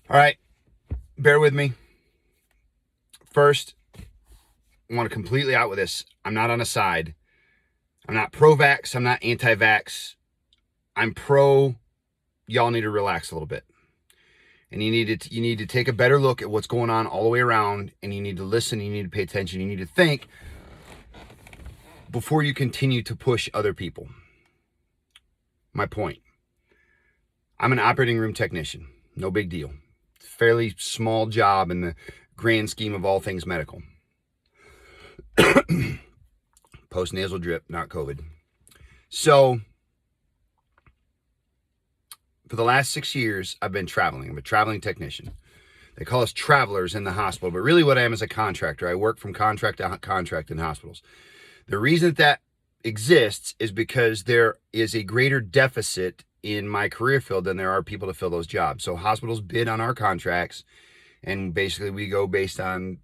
All right, bear with me. First, I want to completely out with this. I'm not on a side. I'm not pro-vax. I'm not anti-vax. I'm pro. Y'all need to relax a little bit, and you need to take a better look at what's going on all the way around, and you need to listen. You need to pay attention. You need to think before you continue to push other people. My point. I'm an operating room technician. No big deal. Fairly small job in the grand scheme of all things medical. Post-nasal drip, not COVID. So for the last 6 years, I've been traveling. I'm a traveling technician. They call us travelers in the hospital, but really what I am is a contractor. I work from contract to contract in hospitals. The reason that exists is because there is a greater deficit in my career field than there are people to fill those jobs. So hospitals bid on our contracts, and basically we go based on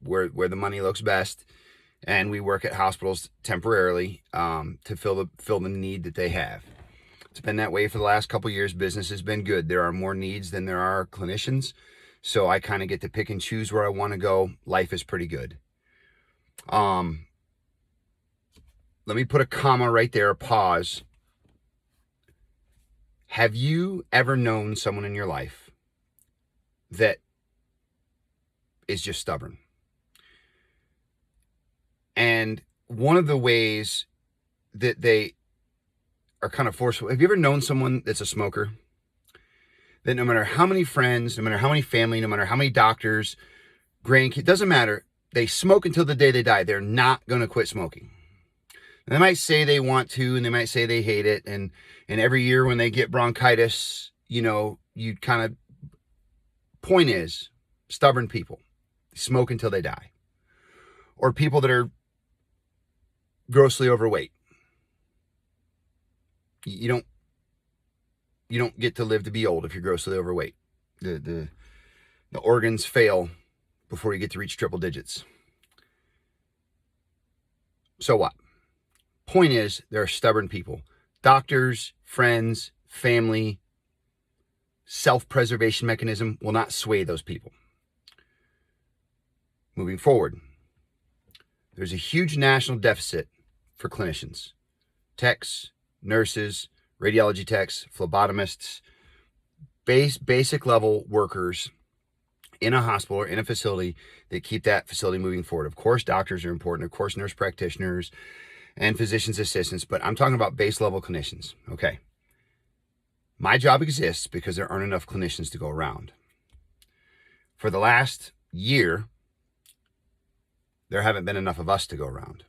where the money looks best, and we work at hospitals temporarily to fill the need that they have. It's been that way for the last couple of years. Business has been good. There are more needs than there are clinicians, so I kind of get to pick and choose where I want to go. Life is pretty good. Let me put a comma right there, a pause. Have you ever known someone in your life that is just stubborn? And one of the ways that they are kind of forceful, have you ever known someone that's a smoker? That no matter how many friends, no matter how many family, no matter how many doctors, grandkids, doesn't matter, they smoke until the day they die. They're not going to quit smoking. And they might say they want to, and they might say they hate it. And every year when they get bronchitis, you kind of, point is, stubborn people smoke until they die. Or people that are grossly overweight. You don't get to live to be old if you're grossly overweight. The organs fail before you get to reach triple digits. So what? Point is, there are stubborn people. Doctors, friends, family, self-preservation mechanism will not sway those people. Moving forward, there's a huge national deficit for clinicians, techs, nurses, radiology techs, phlebotomists, basic level workers in a hospital or in a facility that keep that facility moving forward. Of course, doctors are important. Of course, nurse practitioners and physician's assistants, but I'm talking about base level clinicians. Okay. My job exists because there aren't enough clinicians to go around. For the last year, there haven't been enough of us to go around.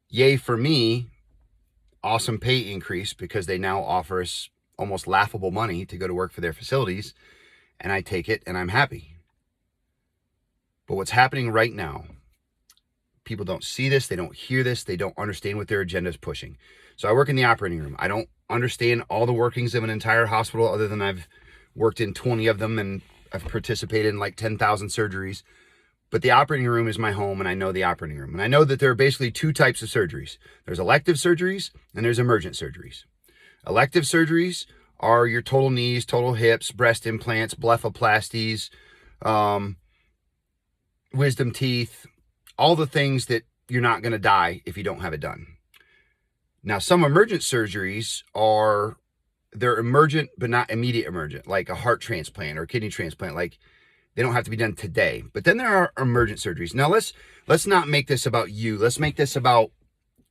Yay for me, awesome pay increase because they now offer us almost laughable money to go to work for their facilities, and I take it and I'm happy. But what's happening right now, people don't see this, they don't hear this, they don't understand what their agenda is pushing. So I work in the operating room. I don't understand all the workings of an entire hospital other than I've worked in 20 of them and I've participated in like 10,000 surgeries. But the operating room is my home, and I know the operating room. And I know that there are basically two types of surgeries. There's elective surgeries and there's emergent surgeries. Elective surgeries are your total knees, total hips, breast implants, blepharoplasties, wisdom teeth, all the things that you're not going to die if you don't have it done. Now, some emergent surgeries they're emergent, but not immediate emergent, like a heart transplant or a kidney transplant. Like, they don't have to be done today. But then there are emergent surgeries. Now, let's not make this about you. Let's make this about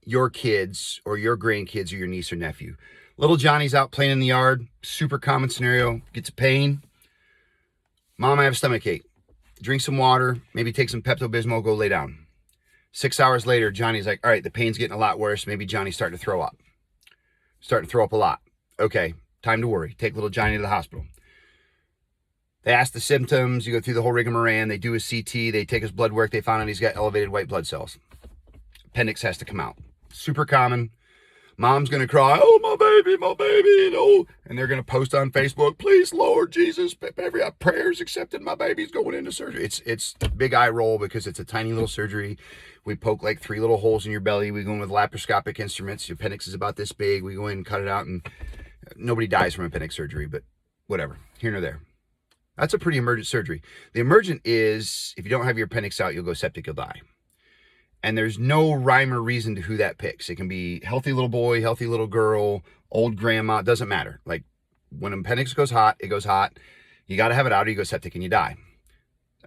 your kids or your grandkids or your niece or nephew. Little Johnny's out playing in the yard. Super common scenario. Gets a pain. Mom, I have a stomach ache. Drink some water. Maybe take some Pepto-Bismol. Go lay down. 6 hours later, Johnny's like, all right, the pain's getting a lot worse. Maybe Johnny's starting to throw up. Starting to throw up a lot. Okay, time to worry. Take little Johnny to the hospital. They ask the symptoms. You go through the whole rigmarole. They do his CT. They take his blood work. They found out he's got elevated white blood cells. Appendix has to come out. Super common. Mom's going to cry, oh, my baby, and they're going to post on Facebook, please, Lord Jesus, every prayers accepted, my baby's going into surgery. It's big eye roll because it's a tiny little surgery. We poke like 3 little holes in your belly. We go in with laparoscopic instruments. Your appendix is about this big. We go in and cut it out, and nobody dies from appendix surgery, but whatever, here nor there. That's a pretty emergent surgery. The emergent is, if you don't have your appendix out, you'll go septic, you'll die. And there's no rhyme or reason to who that picks. It can be healthy little boy, healthy little girl, old grandma, it doesn't matter. Like when an appendix goes hot, it goes hot. You got to have it out or you go septic and you die.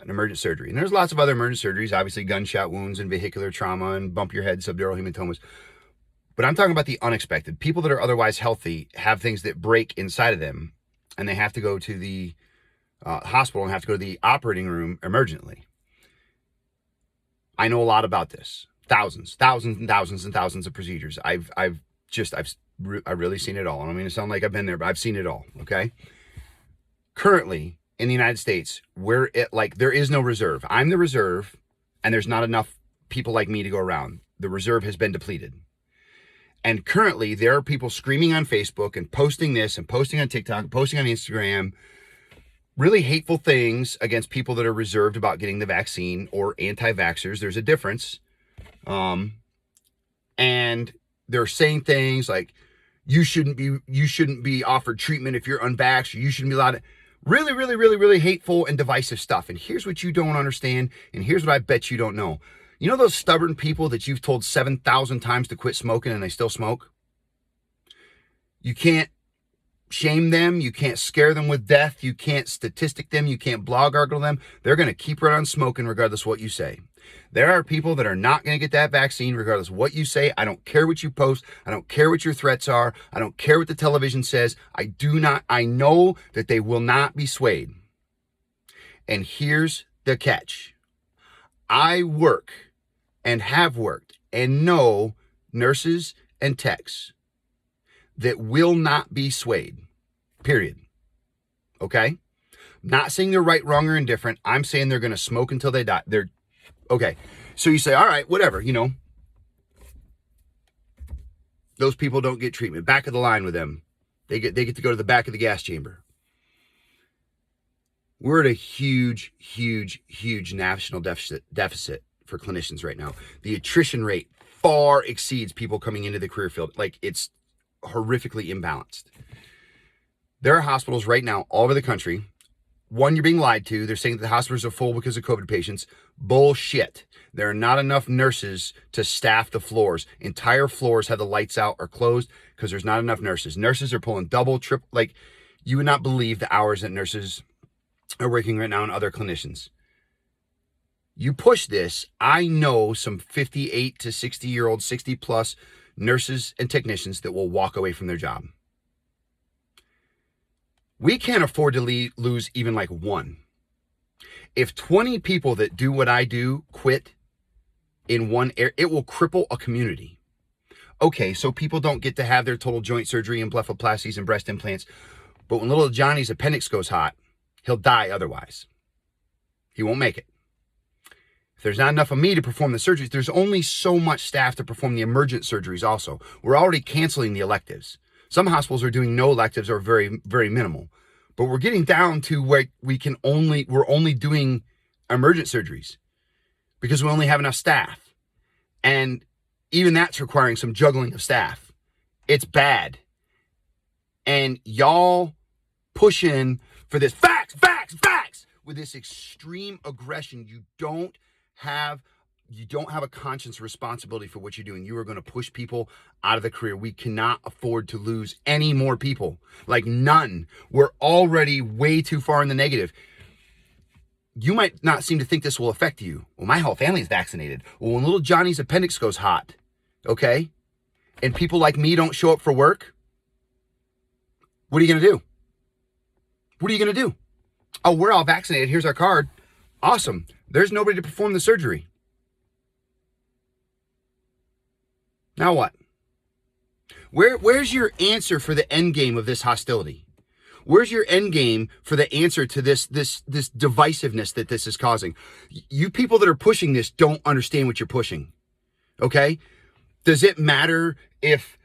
An emergent surgery. And there's lots of other emergent surgeries, obviously gunshot wounds and vehicular trauma and bump your head, subdural hematomas. But I'm talking about the unexpected. People that are otherwise healthy have things that break inside of them and they have to go to the hospital and have to go to the operating room emergently. I know a lot about this. Thousands and thousands of procedures. I've really seen it all. I don't mean to sound like I've been there, but I've seen it all. Okay. Currently in the United States, there is no reserve. I'm the reserve, and there's not enough people like me to go around. The reserve has been depleted. And currently there are people screaming on Facebook and posting this and posting on TikTok, and posting on Instagram, really hateful things against people that are reserved about getting the vaccine or anti-vaxxers. There's a difference. And they're saying things like, you shouldn't be offered treatment if you're unvaxxed, or you shouldn't be allowed to. Really hateful and divisive stuff. And here's what you don't understand. And here's what I bet you don't know. You know those stubborn people that you've told 7,000 times to quit smoking and they still smoke? You can't shame them. You can't scare them with death. You can't statistic them. You can't blog article them. They're going to keep right on smoking regardless of what you say. There are people that are not going to get that vaccine regardless of what you say. I don't care what you post. I don't care what your threats are. I don't care what the television says. I know that they will not be swayed. And here's the catch. I work and have worked and know nurses and techs that will not be swayed, period. Okay? Not saying they're right, wrong, or indifferent. I'm saying they're going to smoke until they die. Okay. So you say, all right, whatever, those people don't get treatment. Back of the line with them. They get to go to the back of the gas chamber. We're at a huge national deficit for clinicians right now. The attrition rate far exceeds people coming into the career field. Like, it's horrifically imbalanced. There are hospitals right now all over the country. One, you're being lied to. They're saying that the hospitals are full because of COVID patients. Bullshit. There are not enough nurses to staff the floors. Entire floors have the lights out or closed because there's not enough nurses. Nurses are pulling double, triple. Like, you would not believe the hours that nurses are working right now and other clinicians. You push this, I know some 58 to 60-year-old, 60-plus nurses and technicians that will walk away from their job. We can't afford to lose even like one. If 20 people that do what I do quit in one area, it will cripple a community. Okay, so people don't get to have their total joint surgery and blepharoplasties and breast implants, but when little Johnny's appendix goes hot, he'll die otherwise. He won't make it. If there's not enough of me to perform the surgeries, there's only so much staff to perform the emergent surgeries also. We're already canceling the electives. Some hospitals are doing no electives or very, very minimal. But we're getting down to where we're only doing emergent surgeries because we only have enough staff. And even that's requiring some juggling of staff. It's bad. And y'all pushing for this facts with this extreme aggression. You don't have a conscience responsibility for what you're doing. You are going to push people out of the career. We cannot afford to lose any more people. Like, none. We're already way too far in the negative. You might not seem to think this will affect you. Well, my whole family is vaccinated. Well, when little Johnny's appendix goes hot, okay, and people like me don't show up for work, what are you going to do? What are you going to do? Oh, we're all vaccinated. Here's our card. Awesome. There's nobody to perform the surgery. Now what? Where's your answer for the end game of this hostility? Where's your end game for the answer to this divisiveness that this is causing? You people that are pushing this don't understand what you're pushing. Okay? Does it matter if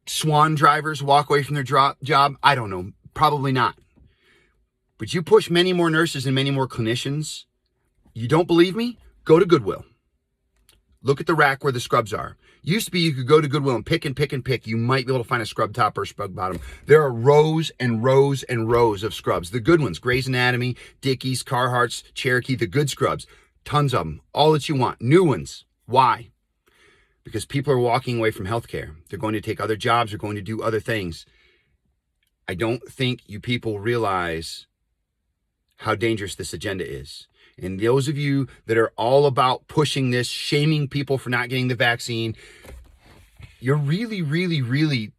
swan drivers walk away from their job? I don't know. Probably not. But you push many more nurses and many more clinicians. You don't believe me? Go to Goodwill. Look at the rack where the scrubs are. Used to be you could go to Goodwill and pick and pick and pick. You might be able to find a scrub top or a scrub bottom. There are rows and rows and rows of scrubs. The good ones, Grey's Anatomy, Dickies, Carhartts, Cherokee, the good scrubs. Tons of them. All that you want. New ones. Why? Because people are walking away from healthcare. They're going to take other jobs. They're going to do other things. I don't think you people realize how dangerous this agenda is. And those of you that are all about pushing this, shaming people for not getting the vaccine, you're really, really, really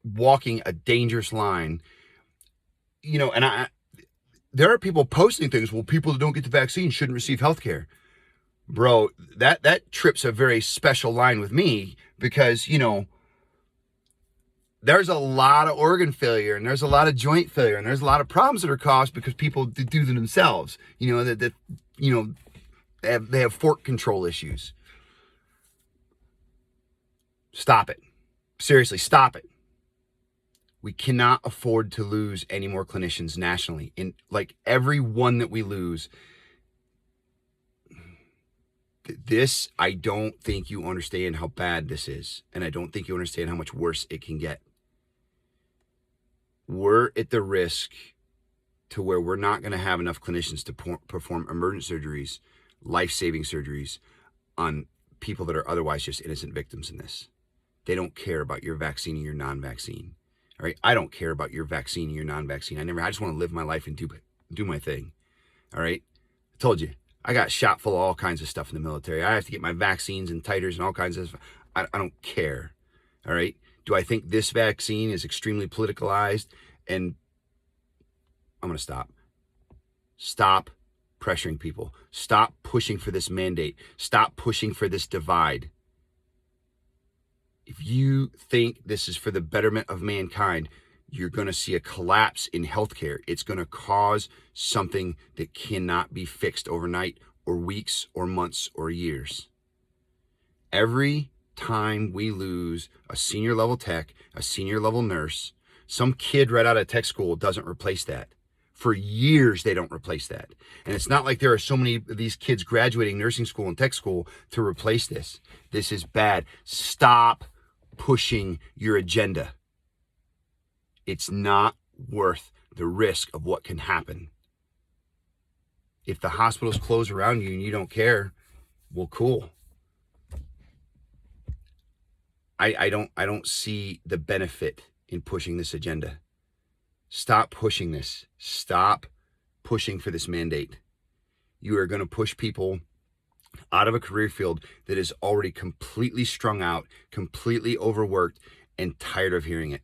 walking a dangerous line. You know, and there are people posting things, well, people that don't get the vaccine shouldn't receive health care. Bro, that trips a very special line with me because, you know, there's a lot of organ failure and there's a lot of joint failure and there's a lot of problems that are caused because people do them themselves. You know, that you know, they have fork control issues. Stop it. Seriously, stop it. We cannot afford to lose any more clinicians nationally. In like every one that we lose, this, I don't think you understand how bad this is. And I don't think you understand how much worse it can get. We're at the risk to where we're not going to have enough clinicians to perform emergent surgeries, life-saving surgeries on people that are otherwise just innocent victims in this. They don't care about your vaccine and your non-vaccine. All right? I don't care about your vaccine and your non-vaccine. I just want to live my life and do my thing. All right? I told you, I got shot full of all kinds of stuff in the military. I have to get my vaccines and titers and all kinds of stuff. I don't care. All right? Do I think this vaccine is extremely politicalized? And I'm going to stop. Stop pressuring people. Stop pushing for this mandate. Stop pushing for this divide. If you think this is for the betterment of mankind, you're going to see a collapse in healthcare. It's going to cause something that cannot be fixed overnight or weeks or months or years. Every time we lose a senior level tech, a senior level nurse, some kid right out of tech school doesn't replace that. For years, they don't replace that. And it's not like there are so many of these kids graduating nursing school and tech school to replace this. This is bad. Stop pushing your agenda. It's not worth the risk of what can happen. If the hospitals close around you and you don't care, well, cool. I don't see the benefit in pushing this agenda. Stop pushing this. Stop pushing for this mandate. You are going to push people out of a career field that is already completely strung out, completely overworked, and tired of hearing it.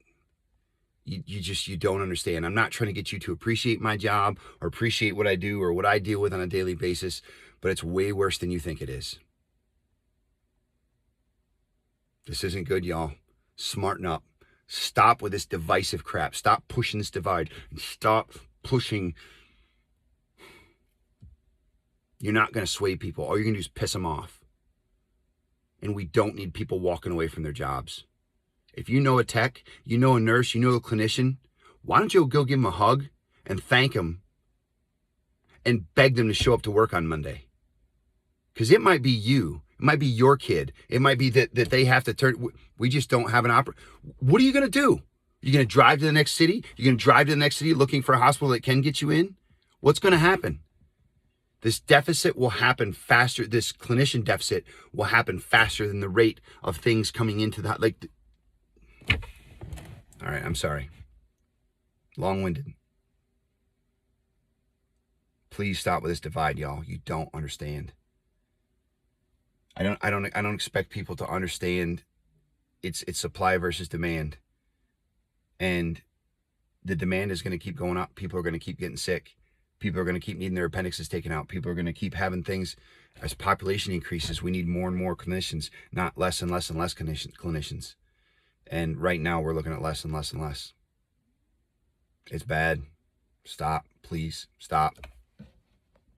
You don't understand. I'm not trying to get you to appreciate my job or appreciate what I do or what I deal with on a daily basis, but it's way worse than you think it is. This isn't good, y'all. Smarten up. Stop with this divisive crap. Stop pushing this divide. And stop pushing. You're not going to sway people. All you're going to do is piss them off. And we don't need people walking away from their jobs. If you know a tech, you know a nurse, you know a clinician, why don't you go give them a hug and thank them and beg them to show up to work on Monday? Because it might be you. It might be your kid. It might be that they have to turn. We just don't have an What are you going to do? You're going to drive to the next city? You're going to drive to the next city looking for a hospital that can get you in? What's going to happen? This deficit will happen faster. This clinician deficit will happen faster than the rate of things coming into the, all right, I'm sorry. Long-winded. Please stop with this divide, y'all. You don't understand. I don't expect people to understand it's supply versus demand. And the demand is going to keep going up. People are going to keep getting sick. People are going to keep needing their appendixes taken out. People are going to keep having things. As population increases, we need more and more clinicians, not less and less and less clinicians. And right now we're looking at less and less and less. It's bad. Stop, please, stop.